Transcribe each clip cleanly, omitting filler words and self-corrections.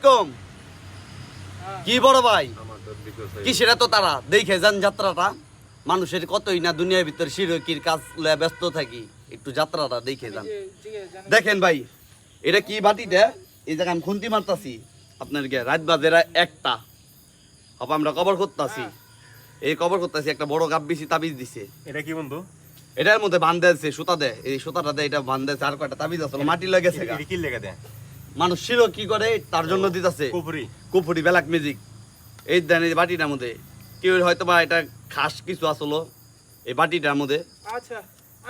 আলাইকুম। কি বড় ভাই কি সেটা তো তারা দেখে যান যাত্রাটা, মানুষের কতই না দুনিয়ার ভিতরে শিরকির কাজ লয়ে ব্যস্ত থাকি, একটু যাত্রাটা দেখে যান। দেখেন ভাই এটা কি বাটিটা, এই জায়গায় আমি খুন্তি মারতাছি আপনার গে রাত বাজে একটা হব, আমরা কবর করতেছি, এই কবর করতেছি একটা বড় গাব্বিসি তাবিজ দিছে। এটা কি বন্ধু? এটার মধ্যে বান্ধেছে সুতা দেয়, এই সুতাটা দেয়, এটা বান্ধেছে আর কয়টা তাবিজ আছে মাটি লেগেছে। এটা কি লেগে দেয়? মানুষ শির কি করে তার জন্য দিতেছে কুফরি কুফুরি ব্ল্যাক ম্যাজিক। এই দেন এই বাটিটার মধ্যে কেউ হয়তো বা এটা খাস কিছু আসলো এই বাটিটার মধ্যে, আচ্ছা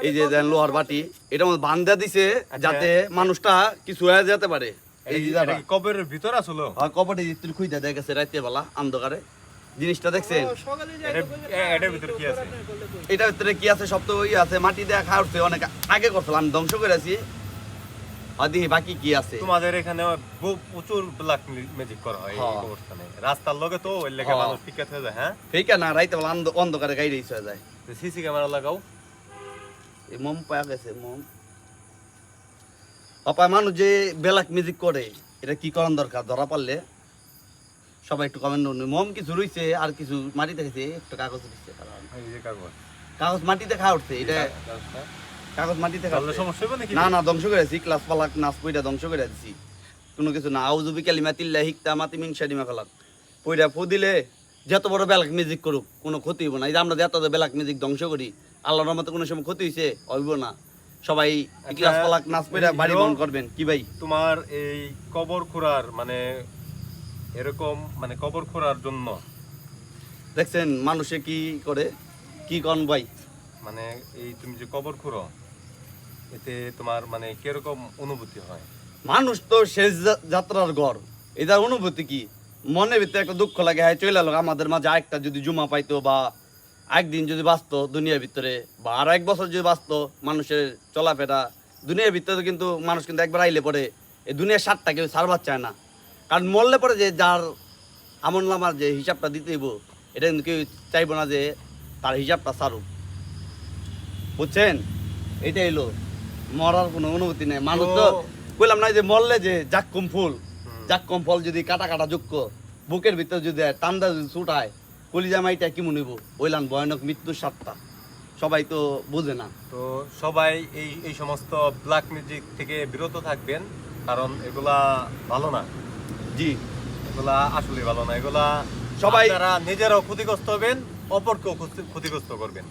এই যে দেন লোহার বাটি, এটার মধ্যে বান্ধা দিছে যাতে মানুষটা কিছু হয়ে যেতে পারে। এই যে এটা কি কবরের ভিতর আসলো? কপটে তুই খুঁজে দেখেছে রাতের বেলা অন্ধকারে, জিনিসটা দেখছেন? সকালে যাই এটার ভিতর কি আছে? এটার ভিতরে কি আছে? সব তো ওই আছে, মাটি দিয়ে খাওয়া উঠছে, অনেক আগে করছিলাম, ধ্বংস করেছি। আর দেখি বাকি কি আছে। তোমাদের এখানে প্রচুর ব্ল্যাক ম্যাজিক করা হয় এই হ্যাঁ। কবরস্থানে, রাস্তার লগে তো ওই লেগে হ্যাঁ। মানুষ পিকাত হয়ে যায়। হ্যাঁ, ঠিক না, রাইতে বেলা অন্ধকারে গাড়ি রেস হয়ে যায়। সিসি ক্যামেরা লাগাও। এই মোম পাওয়া গেছে, মোম অপায় মানুষ যে ব্ল্যাক মিউজিক করে এটা কি করার দরকার, ধরা পারলে সবাই একটু কমেন্ট করুন। মোম কিছু রইছে আর কিছু মাটিতে গেছে, একটু কাগজ দিচ্ছে, এই যে কাগজ, কাগজ মাটিতে খাওয়া উঠছে, এটা কাগজটা কাগজ মাটিতে খাওয়া তাহলে উঠছে। সমস্যা হবে নাকি? না না, ধ্বংস করে দিচ্ছি, ক্লাস পালাক নাচ পইটা ধ্বংস করে দিচ্ছি, কোনো কিছু না। আউযু বিকালিমাতিল্লাহি হিকতা মাতি মিন শারি মা খালাক পইটা ফু দিলে যত বড় ব্ল্যাক মিউজিক করুক কোনো ক্ষতি হইব না। এই যে আমরা যত ব্ল্যাক মিউজিক ধ্বংস করি, আল্লাহর রহমতে কোনো সময় ক্ষতি হইছে হইব না। সবাই ক্লাস পালাক নাচ পইটা বাড়ি বন্ধ করবেন। কি ভাই তোমার এই কবর খোঁড়ার মানে এরকম মানে কবর খোঁড়ার জন্য দেখছেন মানুষে কি করে, কি কন ভাই? মানে এই তুমি যে কবর খুঁড়ো এতে তোমার মানে কিরকম অনুভূতি হয়? মানুষ তো শেষ যাত্রার গড়, এটার অনুভূতি কি? মনের ভিতরে একটা দুঃখ লাগে, হ্যাঁ চলে এলো আমাদের মাঝে আরেকটা যদি জুমা পাইতো, বা একদিন যদি বাঁচতো দুনিয়ার ভিতরে, বা আর এক বছর যদি বাঁচতো, মানুষের চলাফেরা দুনিয়ার ভিতরে। কিন্তু মানুষ কিন্তু একবার আইলে পরে এই দুনিয়ার স্বাদটা কেউ ছাড়বার চায় না, কারণ মরলে পরে যে যার আমল নামার যে হিসাবটা দিতে হইব, এটা কিন্তু কেউ চাইবো না যে তার হিসাবটা ছাড়ুক, বুঝছেন? এটাই হলো মরার কোনো অনুভূতি নেই। মানুষ তো বললাম না যে মরলে যে জাক্কুম ফুল, জাক্কুম ফল যদি কাটা কাটা যোগ্য বুকের ভিতরে যদি টান্দা যদি ছুটায়, কলিজা মাইটা কি মনে হইব? ওইলাম ভয়ানক মৃত্যুর সাতটা, সবাই তো বোঝে না। তো সবাই এই এই সমস্ত ব্ল্যাক মিউজিক থেকে বিরত থাকবেন, কারণ এগুলা ভালো না। জি, এগুলা আসলে ভালো না। এগুলা সবাই- আপনারা নিজেরাও ক্ষতিগ্রস্ত হবেন, অপরকেও ক্ষতিগ্রস্ত করবেন।